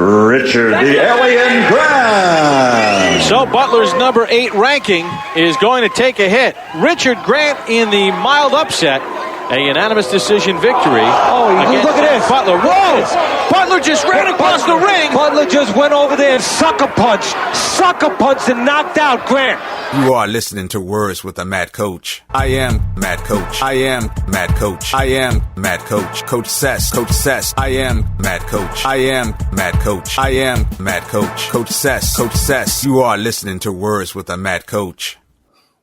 Richard the Alien Grant. So Butler's number 8 ranking is going to take a hit. Richard Grant in the mild upset. A unanimous decision victory. Oh, look at this. Butler. Whoa! Butler just ran across the ring. Butler just went over there and sucker punched and knocked out Grant. You are listening to Words with a Mad Coach. I am Mad Coach. I am Mad Coach. I am Mad Coach. Coach Sess. Coach Sess. I am Mad Coach. I am Mad Coach. I am Mad Coach. Coach Sess. Coach Sess. You are listening to Words with a Mad Coach.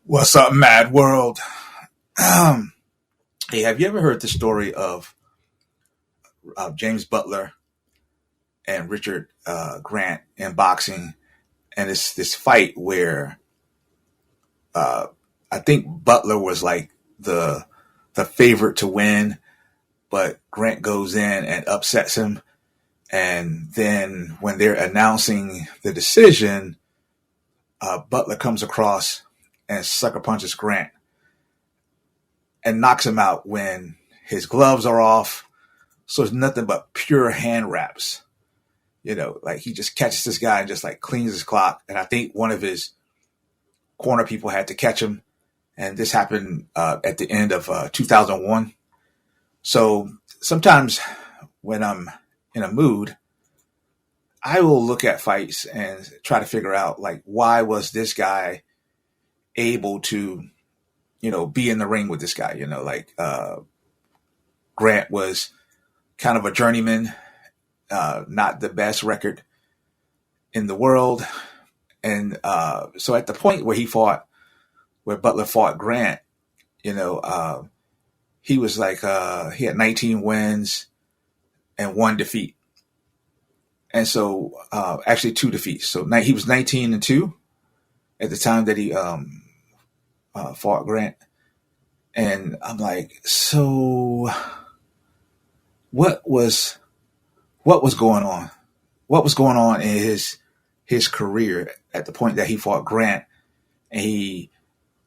What's up, Mad World? Hey, have you ever heard the story of James Butler and Richard Grant in boxing? And it's this fight where I think Butler was like the favorite to win, but Grant goes in and upsets him. And then when they're announcing the decision, Butler comes across and sucker punches Grant and knocks him out when his gloves are off. So it's nothing but pure hand wraps. You know, like he just catches this guy and just like cleans his clock. And I think one of his corner people had to catch him. And this happened at the end of 2001. So sometimes when I'm in a mood, I will look at fights and try to figure out, like, why was this guy able to, you know, be in the ring with this guy? You know, like Grant was kind of a journeyman, not the best record in the world. And so at the point where Butler fought Grant, you know, he was like, he had 19 wins and 1 defeat. And so actually 2 defeats. So he was 19-2 at the time that he fought Grant. And I'm like, so what was going on? What was going on in his career at the point that he fought Grant and he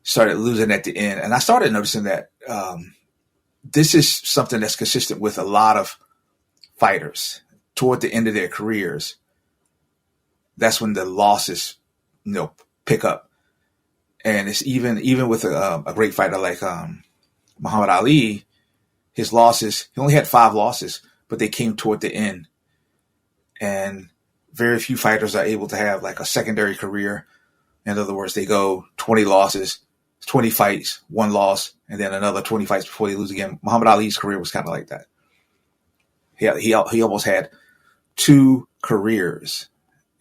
started losing at the end? And I started noticing that this is something that's consistent with a lot of fighters toward the end of their careers. That's when the losses, you know, pick up. And it's even with a great fighter like Muhammad Ali, his losses, he only had 5 losses, but they came toward the end. And very few fighters are able to have like a secondary career. In other words, they go 20 losses, 20 fights, 1 loss, and then another 20 fights before they lose again. Muhammad Ali's career was kind of like that. He almost had 2 careers,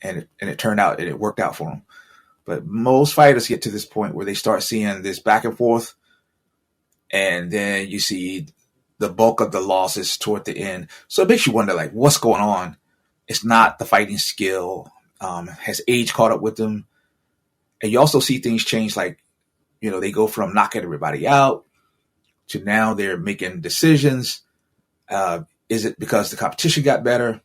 and it turned out, and it worked out for him. But most fighters get to this point where they start seeing this back and forth, and then you see the bulk of the losses toward the end. So it makes you wonder, like, what's going on? It's not the fighting skill. Has age caught up with them? And you also see things change, like, you know, they go from knocking everybody out to now they're making decisions. Is it because the competition got better?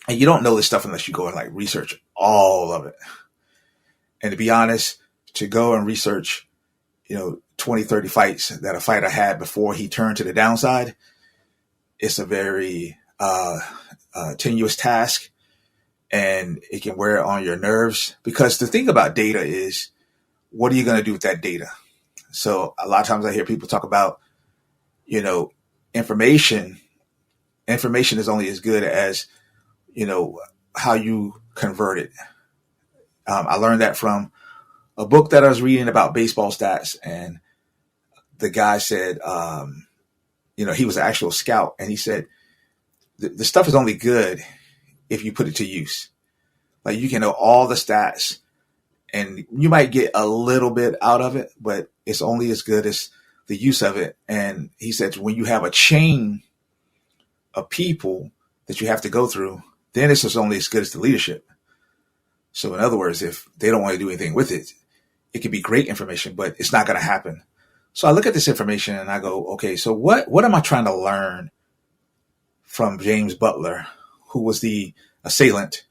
And you don't know this stuff unless you go and like research all of it. And to be honest, to go and research, you know, 20, 30 fights that a fighter had before he turned to the downside, it's a very tenuous task, and it can wear on your nerves, because the thing about data is, what are you going to do with that data? So a lot of times I hear people talk about, you know, information is only as good as, you know, how you convert it. I learned that from a book that I was reading about baseball stats, and the guy said, you know, he was an actual scout, and he said, the stuff is only good if you put it to use. Like, you can know all the stats and you might get a little bit out of it, but it's only as good as the use of it. And he said, when you have a chain of people that you have to go through, then it's just only as good as the leadership. So in other words, if they don't want to do anything with it, it could be great information, but it's not going to happen. So I look at this information and I go, okay, so what am I trying to learn from James Butler, who was the assailant?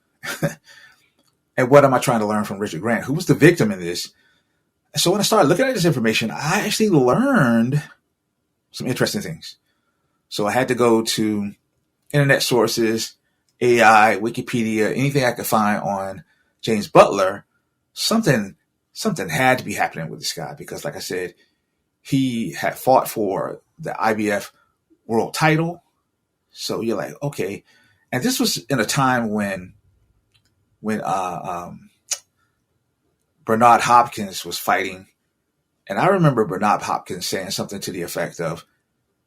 And what am I trying to learn from Richard Grant, who was the victim in this? And so when I started looking at this information, I actually learned some interesting things. So I had to go to internet sources. AI, Wikipedia, anything I could find on James Butler, something had to be happening with this guy because, like I said, he had fought for the IBF world title. So you're like, okay. And this was in a time when Bernard Hopkins was fighting. And I remember Bernard Hopkins saying something to the effect of,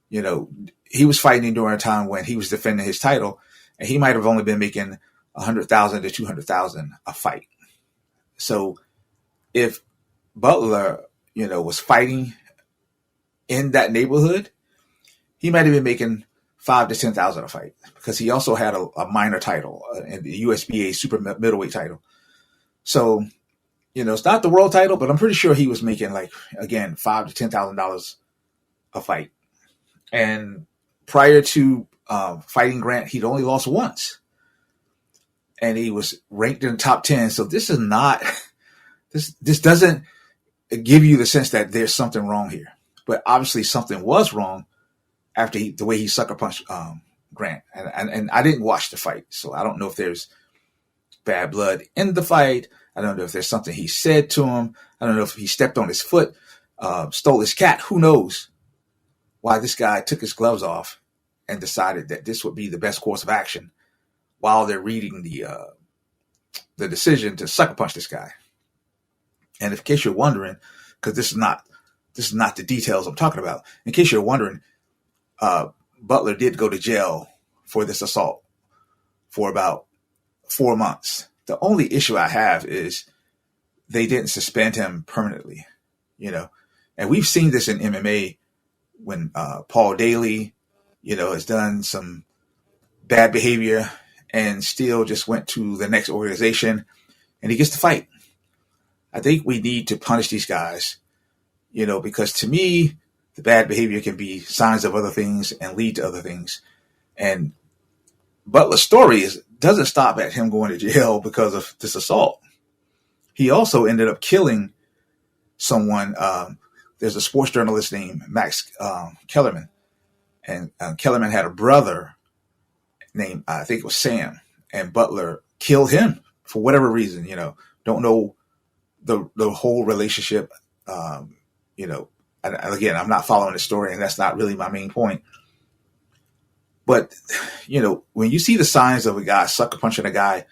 he was fighting during a time when he was defending his title, and he might have only been making $100,000 to $200,000 a fight. So if Butler, was fighting in that neighborhood, he might have been making $5,000 to $10,000 a fight because he also had a minor title, the USBA super middleweight title. So, it's not the world title, but I'm pretty sure he was making $5,000 to $10,000 a fight. And prior to fighting Grant, he'd only lost once, and he was ranked in the top 10. So this is not this doesn't give you the sense that there's something wrong here. But obviously something was wrong after the way he sucker punched Grant. And I didn't watch the fight, so I don't know if there's bad blood in the fight. I don't know if there's something he said to him. I don't know if he stepped on his foot, stole his cat. Who knows why this guy took his gloves off and decided that this would be the best course of action while they're reading the decision to sucker punch this guy. And in case you're wondering, because this is not the details I'm talking about. In case you're wondering, Butler did go to jail for this assault for about 4 months. The only issue I have is they didn't suspend him permanently, and we've seen this in MMA when Paul Daly, has done some bad behavior and still just went to the next organization and he gets to fight. I think we need to punish these guys, because to me, the bad behavior can be signs of other things and lead to other things. And Butler's story doesn't stop at him going to jail because of this assault. He also ended up killing someone. There's a sports journalist named Max Kellerman. And Kellerman had a brother named, I think it was Sam. And Butler killed him for whatever reason, Don't know the whole relationship. Again, I'm not following the story, and that's not really my main point. But, when you see the signs of a guy sucker punching a guy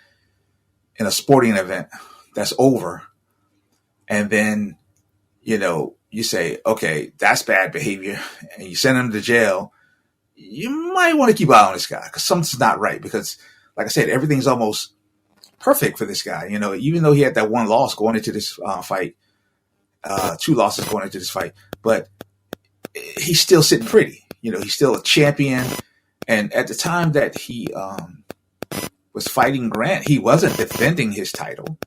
in a sporting event that's over, and then, you say, okay, that's bad behavior, and you send him to jail, you might want to keep an eye on this guy because something's not right. Because, like I said, everything's almost perfect for this guy. Even though he had that one loss going into this fight, 2 losses going into this fight, but he's still sitting pretty. He's still a champion. And at the time that he was fighting Grant, he wasn't defending his title.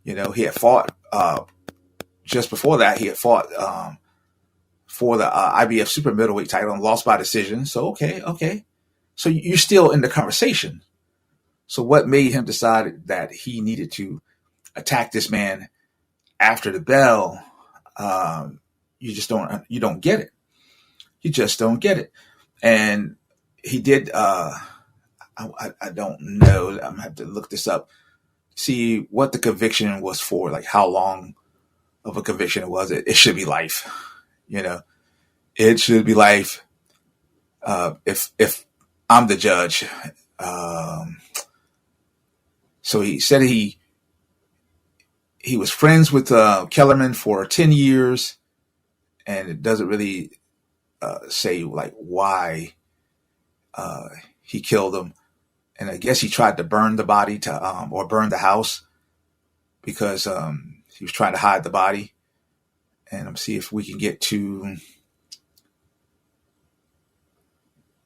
He had fought just before that. He had fought for the IBF super middleweight title and lost by decision. So okay. So you're still in the conversation. So what made him decide that he needed to attack this man after the bell? You don't get it. You just don't get it. And he did, I don't know. I'm going to have to look this up, see what the conviction was for, like how long of a conviction it was. It should be life, it should be life. If I'm the judge. So he said he was friends with Kellerman for 10 years, and it doesn't really say like why he killed him. And I guess he tried to burn the body or burn the house because he was trying to hide the body. And I'm see if we can get to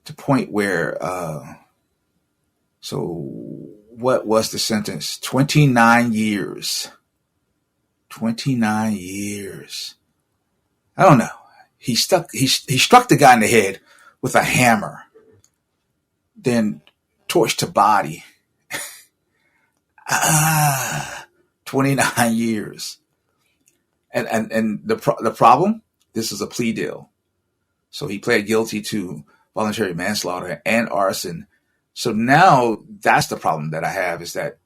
the point where. So what was the sentence? 29 years. 29 years. I don't know. He struck the guy in the head with a hammer, then torched the body. 29 years. And the problem, this is a plea deal. So he pled guilty to voluntary manslaughter and arson So now that's the problem that I have is that,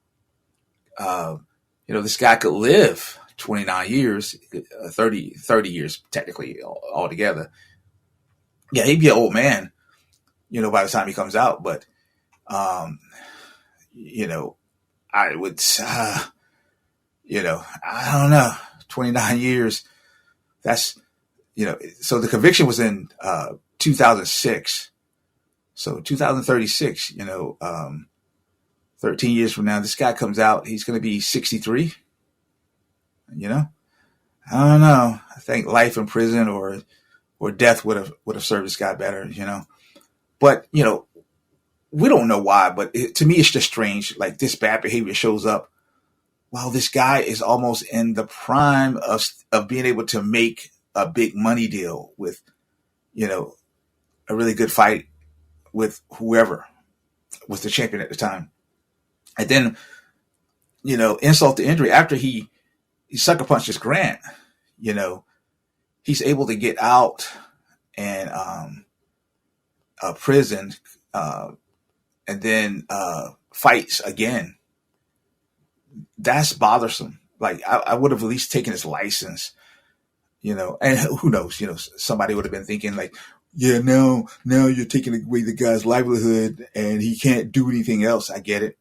this guy could live 29 years, 30 years technically altogether. Yeah, he'd be an old man, by the time he comes out. But, I would, I don't know, 29 years. That's, so the conviction was in 2006. So 2036, 13 years from now, this guy comes out, he's going to be 63. I don't know. I think life in prison or death would have served this guy better, But, we don't know why, but to me, it's just strange. Like, this bad behavior shows up while this guy is almost in the prime of being able to make a big money deal with, a really good fight with whoever was the champion at the time. And then, insult to injury, after he sucker punches Grant, he's able to get out and prison and then fights again. That's bothersome. Like, I would have at least taken his license, and who knows, somebody would have been thinking like, yeah, now you're taking away the guy's livelihood and he can't do anything else. I get it.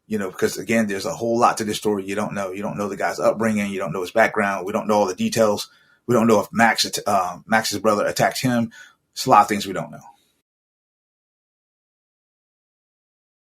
Because again, there's a whole lot to this story you don't know. You don't know the guy's upbringing. You don't know his background. We don't know all the details. We don't know if Max's brother attacked him. There's a lot of things we don't know.